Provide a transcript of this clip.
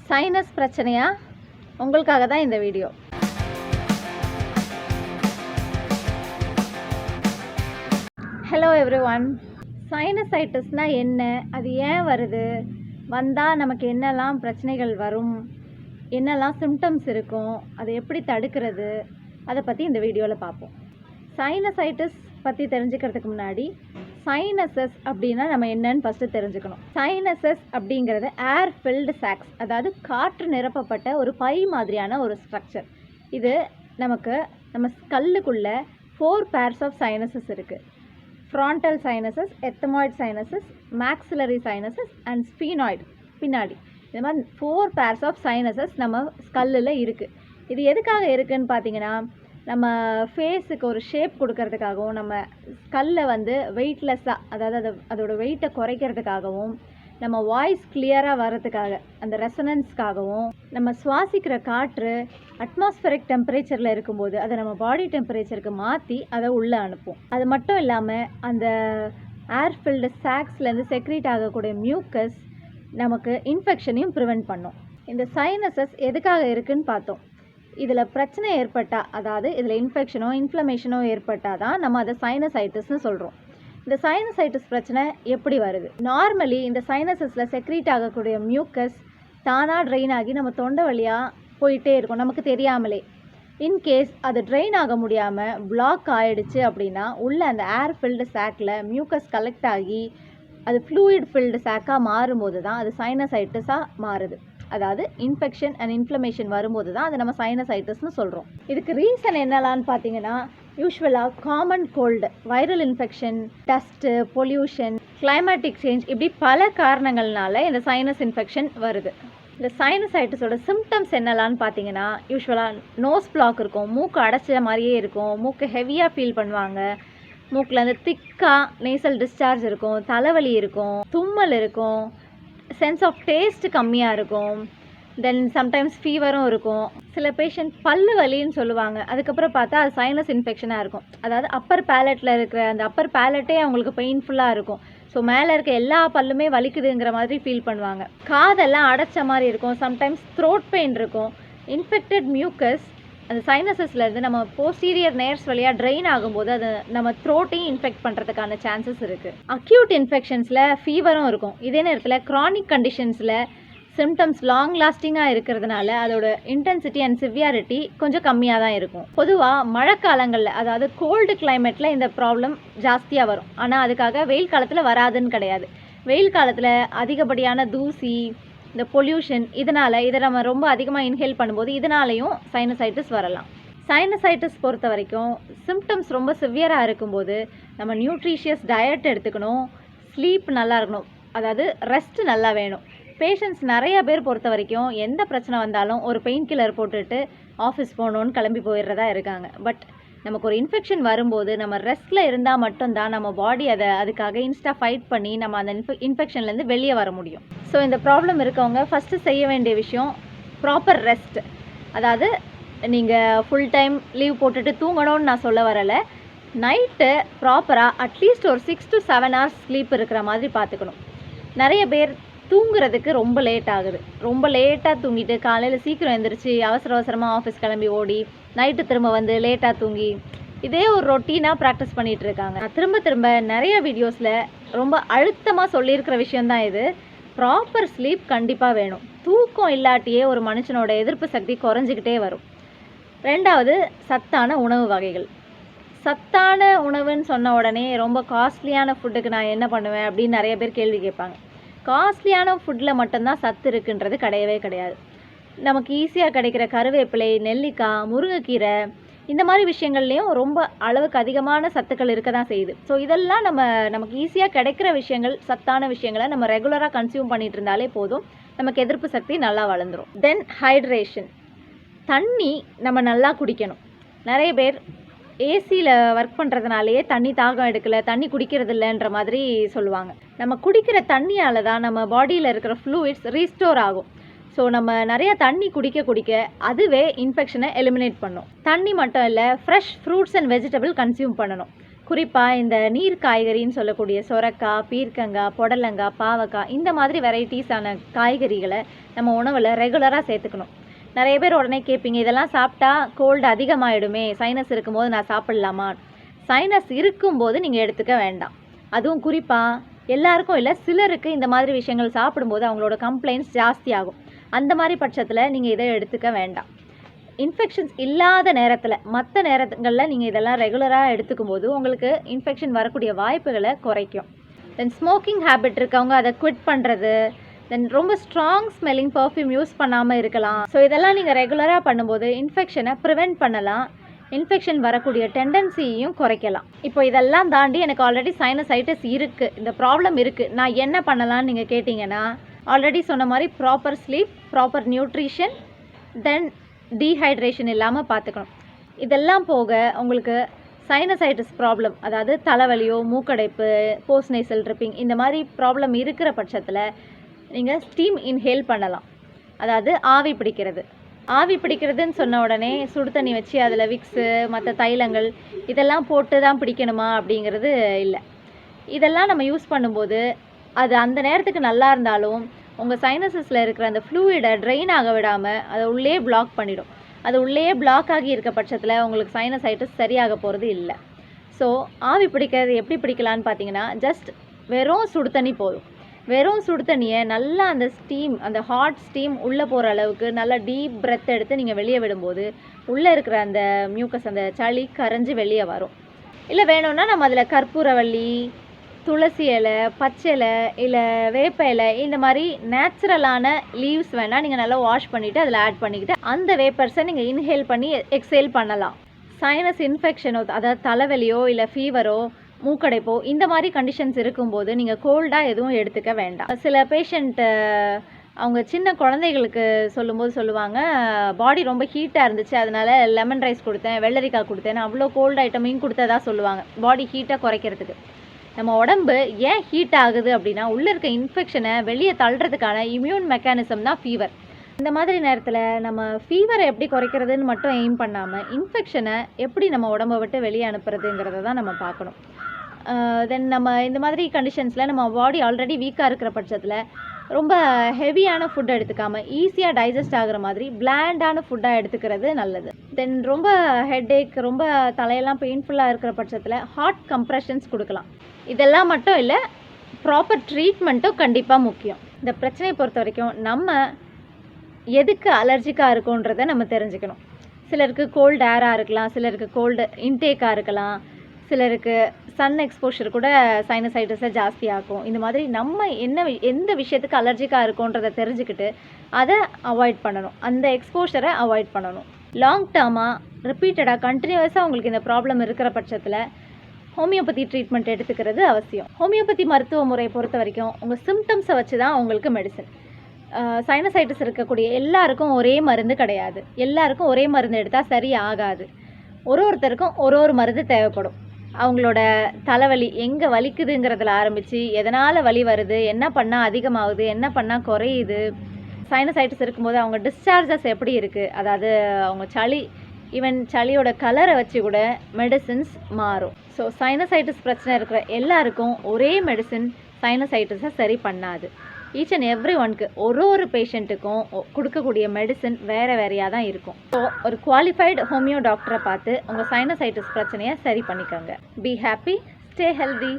Sinus பிரச்சனையா? உங்களுக்காக தான் இந்த வீடியோ. Hello everyone. சைனசைட்டிஸ்னால் என்ன, அது ஏன் வருது, வந்தால் நமக்கு என்னெல்லாம் பிரச்சனைகள் வரும், என்னெல்லாம் சிம்டம்ஸ் இருக்கும், அதை எப்படி தடுக்கிறது, அதை பற்றி இந்த வீடியோவில் பார்ப்போம். சைனசைட்டிஸ் பற்றி தெரிஞ்சுக்கிறதுக்கு முன்னாடி சைனஸஸ் அப்படின்னா நம்ம என்னன்னு ஃபஸ்ட்டு தெரிஞ்சுக்கணும். சைனஸஸ் அப்படிங்கிறது ஏர் ஃபில்டு சாக்ஸ், அதாவது காற்று நிரப்பப்பட்ட ஒரு பை மாதிரியான ஒரு ஸ்ட்ரக்சர். இது நமக்கு நம்ம ஸ்கல்லுக்குள்ளே 4 pairs ஆஃப் சைனஸஸ் இருக்குது. Frontal sinuses, ethmoid sinuses, maxillary sinuses and sphenoid பின்னாடி. இந்த மாதிரி 4 pairs ஆஃப் சைனஸஸ் நம்ம ஸ்கல்லில் இருக்குது. இது எதுக்காக இருக்குதுன்னு பார்த்தீங்கன்னா, நம்ம ஃபேஸுக்கு ஒரு ஷேப் கொடுக்கறதுக்காகவும், நம்ம ஸ்கல்லை வெயிட்லெஸ்ஸாக, அதாவது அதோட வெயிட்டை குறைக்கிறதுக்காகவும், நம்ம வாய்ஸ் கிளியராக வர்றதுக்காக, அந்த ரெசனன்ஸ்க்காகவும், நம்ம சுவாசிக்கிற காற்று அட்மாஸ்பரிக் டெம்பரேச்சரில் இருக்கும்போது அதை நம்ம பாடி டெம்பரேச்சருக்கு மாற்றி அதை உள்ளே அனுப்பும். அது மட்டும் இல்லாமல் அந்த ஏர் ஃபில்டு சாக்ஸ்லேருந்து செக்ரீட் ஆகக்கூடிய மியூக்கஸ் நமக்கு இன்ஃபெக்ஷனையும் ப்ரிவெண்ட் பண்ணும். இந்த சைனஸஸ் எதுக்காக இருக்குதுன்னு பார்த்தோம். இதில் பிரச்சனை ஏற்பட்டால், அதாவது இதில் இன்ஃபெக்ஷனோ இன்ஃப்ளமேஷனோ ஏற்பட்டால் தான் நம்ம அதை சைனசைட்டிஸ்னு சொல்கிறோம். இந்த சைனசைட்டிஸ் பிரச்சனை எப்படி வருது? நார்மலி இந்த சைனஸஸில் செக்ரீட் ஆகக்கூடிய மியூக்கஸ் தானாக ட்ரெயின் ஆகி நம்ம தொண்டை வழியாக போயிட்டே இருக்கும், நமக்கு தெரியாமலே. இன்கேஸ் அது ட்ரெயின் ஆக முடியாமல் பிளாக் ஆகிடுச்சு அப்படின்னா, உள்ள அந்த ஏர் ஃபில்டு சாக்கில் மியூக்கஸ் கலெக்ட் ஆகி அது ஃப்ளூயிட் ஃபில்டு சாக்காக மாறும்போது தான் அது சைனசைட்டிஸாக மாறுது. அதாவது இன்ஃபெக்ஷன் அண்ட் இன்ஃப்ளமேஷன் வரும்போது தான் அதை நம்ம சைனசைட்டிஸ்னு சொல்கிறோம். இதுக்கு ரீசன் என்னலான்னு பார்த்தீங்கன்னா, யூஸ்வலாக common cold, viral infection, dust, pollution, climatic change, இப்படி பல காரணங்கள்னால இந்த சைனஸ் இன்ஃபெக்ஷன் வருது. இந்த சைனசைட்டிஸோட சிம்டம்ஸ் என்னலான்னு பார்த்தீங்கன்னா, யூஸ்வலாக நோஸ் பிளாக் இருக்கும், மூக்கு அடைச்ச மாதிரியே இருக்கும், மூக்கு ஹெவியாக ஃபீல் பண்ணுவாங்க, மூக்கில் திக்காக நேசல் டிஸ்சார்ஜ் இருக்கும், தலைவலி இருக்கும், தும்மல் இருக்கும், சென்ஸ் ஆஃப் டேஸ்ட் கம்மியாக இருக்கும், தென் சம்டைம்ஸ் ஃபீவரும் இருக்கும். சில பேஷண்ட் பல்லு வலின்னு சொல்லுவாங்க, அதுக்கப்புறம் பார்த்தா அது சைனஸ் இன்ஃபெக்ஷனாக இருக்கும். அதாவது அப்பர் பேலட்டில் இருக்கிற அந்த அப்பர் பேலட்டே அவங்களுக்கு பெயின்ஃபுல்லாக இருக்கும். ஸோ மேலே இருக்க எல்லா பல்லுமே வலிக்குதுங்கிற மாதிரி ஃபீல் பண்ணுவாங்க. காதெல்லாம் அடைச்ச மாதிரி இருக்கும், சம்டைம்ஸ் த்ரோட் பெயின் இருக்கும். இன்ஃபெக்டட் மியூக்கஸ் அந்த சைனஸஸ்லேருந்து நம்ம போஸ்டீரியர் நேர்ஸ் வழியாக ட்ரெயின் ஆகும்போது அது நம்ம த்ரோட்டையும் இன்ஃபெக்ட் பண்ணுறதுக்கான சான்சஸ் இருக்குது. அக்யூட் இன்ஃபெக்ஷன்ஸில் ஃபீவரும் இருக்கும். இதே நேரத்தில் க்ரானிக் கண்டிஷன்ஸில் சிம்டம்ஸ் லாங் லாஸ்டிங்காக இருக்கிறதுனால அதோட இன்டென்சிட்டி அண்ட் சிவியாரிட்டி கொஞ்சம் கம்மியாக தான் இருக்கும். பொதுவாக மழை காலங்களில், அதாவது கோல்டு கிளைமேட்டில் இந்த ப்ராப்ளம் ஜாஸ்தியாக வரும். ஆனால் அதுக்காக வெயில் காலத்தில் வராதுன்னு கிடையாது. வெயில் காலத்தில் அதிகப்படியான தூசி, இந்த பொல்யூஷன், இதனால் இதை நம்ம ரொம்ப அதிகமாக இன்ஹேல் பண்ணும்போது இதனாலையும் சைனசைட்டிஸ் வரலாம். சைனசைட்டிஸ் பொறுத்த வரைக்கும் சிம்டம்ஸ் ரொம்ப சிவியராக இருக்கும்போது நம்ம நியூட்ரிஷியஸ் டயட் எடுத்துக்கணும், ஸ்லீப் நல்லா இருக்கணும், அதாவது ரெஸ்ட் நல்லா வேணும். பேஷண்ட்ஸ் நிறைய பேர் பொறுத்த வரைக்கும் எந்த பிரச்சனை வந்தாலும் ஒரு பெயின் கில்லர் போட்டுட்டு ஆஃபீஸ் போகணுன்னு கிளம்பி போயிடுறதா இருக்காங்க. பட் நமக்கு ஒரு இன்ஃபெக்ஷன் வரும்போது நம்ம ரெஸ்ட்டில் இருந்தால் மட்டும்தான் நம்ம பாடி அதுக்காக ஃபைட் பண்ணி நம்ம அந்த இன்ஃபெக்ஷன்லேருந்து வெளியே வர முடியும். ஸோ இந்த ப்ராப்ளம் இருக்கவங்க ஃபஸ்ட்டு செய்ய வேண்டிய விஷயம் ப்ராப்பர் ரெஸ்ட். அதாவது நீங்கள் ஃபுல் டைம் லீவ் போட்டுட்டு தூங்கணும்னு நான் சொல்ல வரலை. நைட்டு ப்ராப்பராக அட்லீஸ்ட் ஒரு 6 to 7 hours ஸ்லீப் இருக்கிற மாதிரி பார்த்துக்கணும். நிறைய பேர் தூங்குறதுக்கு ரொம்ப லேட் ஆகுது. ரொம்ப லேட்டாக தூங்கிட்டு காலையில் சீக்கிரம் எழுந்திரிச்சு அவசரமாக ஆஃபீஸ் கிளம்பி ஓடி நைட்டு திரும்ப லேட்டாக தூங்கி இதே ஒரு ரொட்டீனாக ப்ராக்டிஸ் பண்ணிகிட்டு இருக்காங்க. நான் திரும்ப நிறைய வீடியோஸில் ரொம்ப அழுத்தமாக சொல்லியிருக்கிற விஷயந்தான் இது. ப்ராப்பர் ஸ்லீப் கண்டிப்பாக வேணும். தூக்கம் இல்லாட்டியே ஒரு மனுஷனோட எதிர்ப்பு சக்தி குறைஞ்சிக்கிட்டே வரும். ரெண்டாவது, சத்தான உணவு வகைகள். சத்தான உணவுன்னு சொன்ன உடனே ரொம்ப காஸ்ட்லியான ஃபுட்டுக்கு நான் என்ன பண்ணுவேன் அப்படின்னு நிறைய பேர் கேள்வி கேட்பாங்க. காஸ்ட்லியான ஃபுட்டில் மட்டும்தான் சத்து இருக்குன்றது கிடையவே கிடையாது. நமக்கு ஈஸியாக கிடைக்கிற கருவேப்பிலை, நெல்லிக்காய், முருங்கைக்கீரை, இந்த மாதிரி விஷயங்கள்லேயும் ரொம்ப அளவுக்கு அதிகமான சத்துக்கள் இருக்க தான் செய்யுது. ஸோ இதெல்லாம் நமக்கு ஈஸியாக கிடைக்கிற விஷயங்கள், சத்தான விஷயங்களை நம்ம ரெகுலராக கன்சியூம் பண்ணிகிட்டு இருந்தாலே போதும், நமக்கு எதிர்ப்பு சக்தி நல்லா வளர்ந்துடும். தென் ஹைட்ரேஷன், தண்ணி நம்ம நல்லா குடிக்கணும். நிறைய பேர் ஏசியில் ஒர்க் பண்ணுறதுனாலேயே தண்ணி தாகம் எடுக்கலை, தண்ணி குடிக்கிறது இல்லைன்ற மாதிரி சொல்லுவாங்க. நம்ம குடிக்கிற தண்ணியால் தான் நம்ம பாடியில் இருக்கிற ஃப்ளூயிட்ஸ் ரீஸ்டோர் ஆகும். ஸோ நம்ம நிறையா தண்ணி குடிக்க அதுவே இன்ஃபெக்ஷனை எலிமினேட் பண்ணும். தண்ணி மட்டும் இல்லை, fresh fruits and vegetable consume பண்ணணும். குறிப்பாக இந்த நீர் காய்கறின்னு சொல்லக்கூடிய சொரக்காய், பீர்க்கங்காய், புடலங்காய், பாவக்காய் இந்த மாதிரி வெரைட்டிஸான காய்கறிகளை நம்ம உணவில் ரெகுலராக சேர்த்துக்கணும். நிறைய பேர் உடனே கேட்பீங்க, இதெல்லாம் சாப்பிட்டா கோல்டு அதிகமாகிடுமே, சைனஸ் இருக்கும்போது நான் சாப்பிட்லாமா? சைனஸ் இருக்கும்போது நீங்கள் எடுத்துக்க வேண்டாம். அதுவும் குறிப்பாக எல்லாருக்கும் இல்லை, சிலருக்கு இந்த மாதிரி விஷயங்கள் சாப்பிடும்போது அவங்களோட கம்ப்ளைண்ட்ஸ் ஜாஸ்தி ஆகும். அந்த மாதிரி பட்சத்தில் நீங்கள் இதை எடுத்துக்க வேண்டாம். இன்ஃபெக்ஷன்ஸ் இல்லாத நேரத்தில், மற்ற நேரங்களில் நீங்கள் இதெல்லாம் ரெகுலராக எடுத்துக்கும் போது உங்களுக்கு இன்ஃபெக்ஷன் வரக்கூடிய வாய்ப்புகளை குறைக்கும். தென் ஸ்மோக்கிங் ஹேபிட் இருக்கவங்க அதை குவிட் பண்ணுறது, தென் ரொம்ப ஸ்ட்ராங் ஸ்மெல்லிங் பர்ஃப்யூம் யூஸ் பண்ணாமல் இருக்கலாம். ஸோ இதெல்லாம் நீங்கள் ரெகுலராக பண்ணும்போது இன்ஃபெக்ஷனை ப்ரிவெண்ட் பண்ணலாம், இன்ஃபெக்ஷன் வரக்கூடிய டெண்டன்சியையும் குறைக்கலாம். இப்போ இதெல்லாம் தாண்டி எனக்கு ஆல்ரெடி சைனசைட்டிஸ் இருக்குது, இந்த ப்ராப்ளம் இருக்குது, நான் என்ன பண்ணலான்னு நீங்கள் கேட்டிங்கன்னா, ஆல்ரெடி சொன்ன மாதிரி ப்ராப்பர் ஸ்லீப், ப்ராப்பர் நியூட்ரிஷன், தென் டீஹைட்ரேஷன் இல்லாமல் பார்த்துக்கணும். இதெல்லாம் போக உங்களுக்கு சைனசைட்டிஸ் ப்ராப்ளம், அதாவது தலைவலியோ, மூக்கடைப்பு, போஸ்ட் நேசல் ட்ரிப்பிங் இந்த மாதிரி ப்ராப்ளம் இருக்கிற பட்சத்தில் நீங்கள் ஸ்டீம் இன்ஹேல் பண்ணலாம். அதாவது ஆவி பிடிக்கிறது. ஆவி பிடிக்கிறதுன்னு சொன்ன உடனே சுடு தண்ணி வச்சு அதில் விக்ஸு, மற்ற தைலங்கள் இதெல்லாம் போட்டு தான் பிடிக்கணுமா அப்படிங்கிறது இல்லை. இதெல்லாம் நம்ம யூஸ் பண்ணும்போது அது அந்த நேரத்துக்கு நல்லா இருந்தாலும் உங்கள் சைனஸஸில் இருக்கிற அந்த ஃப்ளூயிடை ட்ரெயின் ஆக விடாமல் அதை உள்ளே பிளாக் பண்ணிடும். அது உள்ளே பிளாக் ஆகி இருக்க பட்சத்தில் உங்களுக்கு சைனசைட்டிஸ் சரியாக போகிறது இல்லை. ஸோ ஆவி பிடிக்கிறது எப்படி பிடிக்கலான்னு பார்த்தீங்கன்னா, ஜஸ்ட் வெறும் சுடு தண்ணி போதும். வெறும் சுடு தண்ணியை நல்லா அந்த ஸ்டீம், அந்த ஹாட் ஸ்டீம் உள்ளே போகிற அளவுக்கு நல்லா டீப் பிரெத் எடுத்து நீங்கள் வெளியே விடும்போது உள்ளே இருக்கிற அந்த மியூக்கஸ், அந்த சளி கரைஞ்சி வெளியே வரும். இல்லை வேணும்னா நம்ம அதில் கற்பூரவள்ளி, துளசி இலை, பச்சை இலை, இல்லை வேப்ப இலை இந்த மாதிரி நேச்சுரலான லீவ்ஸ் வேணால் நீங்கள் நல்லா வாஷ் பண்ணிவிட்டு அதில் ஆட் பண்ணிக்கிட்டு அந்த வேப்பர்ஸை நீங்கள் இன்ஹேல் பண்ணி எக்ஸேல் பண்ணலாம். சைனஸ் இன்ஃபெக்ஷனோ, அதாவது தலைவலியோ இல்லை ஃபீவரோ, மூக்கடைப்போ இந்த மாதிரி கண்டிஷன்ஸ் இருக்கும்போது நீங்கள் கோல்டாக எதுவும் எடுத்துக்க வேண்டாம். சில பேஷண்ட்டு அவங்க சின்ன குழந்தைகளுக்கு சொல்லும்போது சொல்லுவாங்க, பாடி ரொம்ப ஹீட்டாக இருந்துச்சு, அதனால லெமன் ரைஸ் கொடுத்தேன், வெள்ளரிக்காய் கொடுத்தேன், அவ்வளோ கோல்டு ஐட்டமையும் கொடுத்ததா சொல்லுவாங்க, பாடி ஹீட்டை குறைக்கிறதுக்கு. நம்ம உடம்பு ஏன் ஹீட் ஆகுது அப்படின்னா, உள்ளே இருக்க இன்ஃபெக்ஷனை வெளியே தள்ளுறதுக்கான இம்யூன் மெக்கானிசம் தான் ஃபீவர். இந்த மாதிரி நேரத்தில் நம்ம ஃபீவரை எப்படி குறைக்கிறதுன்னு மட்டும் எய்ம் பண்ணாமல் இன்ஃபெக்ஷனை எப்படி நம்ம உடம்பை விட்டு வெளியே அனுப்புறதுங்கிறத தான் நம்ம பார்க்கணும். தென் நம்ம இந்த மாதிரி கண்டிஷன்ஸில் நம்ம பாடி ஆல்ரெடி வீக்காக இருக்கிற பட்சத்தில் ரொம்ப ஹெவியான ஃபுட் எடுத்துக்காமல் ஈஸியாக டைஜஸ்ட் ஆகிற மாதிரி பிளாண்டான ஃபுட்டாக எடுத்துக்கிறது நல்லது. தென் ரொம்ப ஹெட்டேக், ரொம்ப தலையெல்லாம் பெயின்ஃபுல்லாக இருக்கிற பட்சத்தில் ஹாட் கம்ப்ரெஷன்ஸ் கொடுக்கலாம். இதெல்லாம் மட்டும் இல்லை, ப்ராப்பர் ட்ரீட்மெண்ட்டும் கண்டிப்பாக முக்கியம். இந்த பிரச்சனையை பொறுத்த வரைக்கும் நம்ம எதுக்கு அலர்ஜிக்காக இருக்குன்றதை நம்ம தெரிஞ்சுக்கணும். சிலருக்கு கோல்டு ஏராக இருக்கலாம், சிலருக்கு கோல்டு இன்டேக்காக இருக்கலாம், சிலருக்கு சன் எக்ஸ்போஷர் கூட சைனசைட்டிஸை ஜாஸ்தியாகும். இந்த மாதிரி நம்ம எந்த விஷயத்துக்கு அலர்ஜிக்காக இருக்குன்றதை தெரிஞ்சுக்கிட்டு அதை அவாய்ட் பண்ணணும், அந்த எக்ஸ்போஷரை அவாய்ட் பண்ணணும். லாங் டேர்மாக ரிப்பீட்டடாக கண்டினியூஸாக உங்களுக்கு இந்த ப்ராப்ளம் இருக்கிற பட்சத்தில் ஹோமியோபதி ட்ரீட்மெண்ட் எடுத்துக்கிறது அவசியம். ஹோமியோபதி மருத்துவ முறையை பொறுத்த வரைக்கும் உங்கள் சிம்டம்ஸை வச்சு தான் உங்களுக்கு மெடிசன். சைனசைட்டிஸ் இருக்கக்கூடிய எல்லாருக்கும் ஒரே மருந்து கிடையாது, எல்லாருக்கும் ஒரே மருந்து எடுத்தால் சரி ஆகாது. ஒருத்தருக்கும் ஒரு மருந்து தேவைப்படும். அவங்களோட தலைவலி எங்கே வலிக்குதுங்கிறதுல ஆரம்பித்து எதனால் வலி வருது, என்ன பண்ணால் அதிகமாகுது, என்ன பண்ணால் குறையுது, சைனசைட்டிஸ் இருக்கும்போது அவங்க டிஸ்சார்ஜஸ் எப்படி இருக்குது, அதாவது அவங்க ஈவன் சளியோட கலரை வச்சு கூட மெடிசின்ஸ் மாறும். ஸோ சைனசைட்டிஸ் பிரச்சனை இருக்கிற எல்லாருக்கும் ஒரே மெடிசின் சைனசைட்டிஸை சரி பண்ணாது. ஈச் அண்ட் எவ்ரி ஒன்க்கு ஒரு பேஷண்ட்டுக்கும் கொடுக்கக்கூடிய மெடிசன் வேறையாக தான் இருக்கும். ஸோ ஒரு குவாலிஃபைடு ஹோமியோ டாக்டரை பார்த்து உங்கள் சைனசைட்டிஸ் பிரச்சனையை சரி பண்ணிக்கோங்க. Be happy, stay healthy.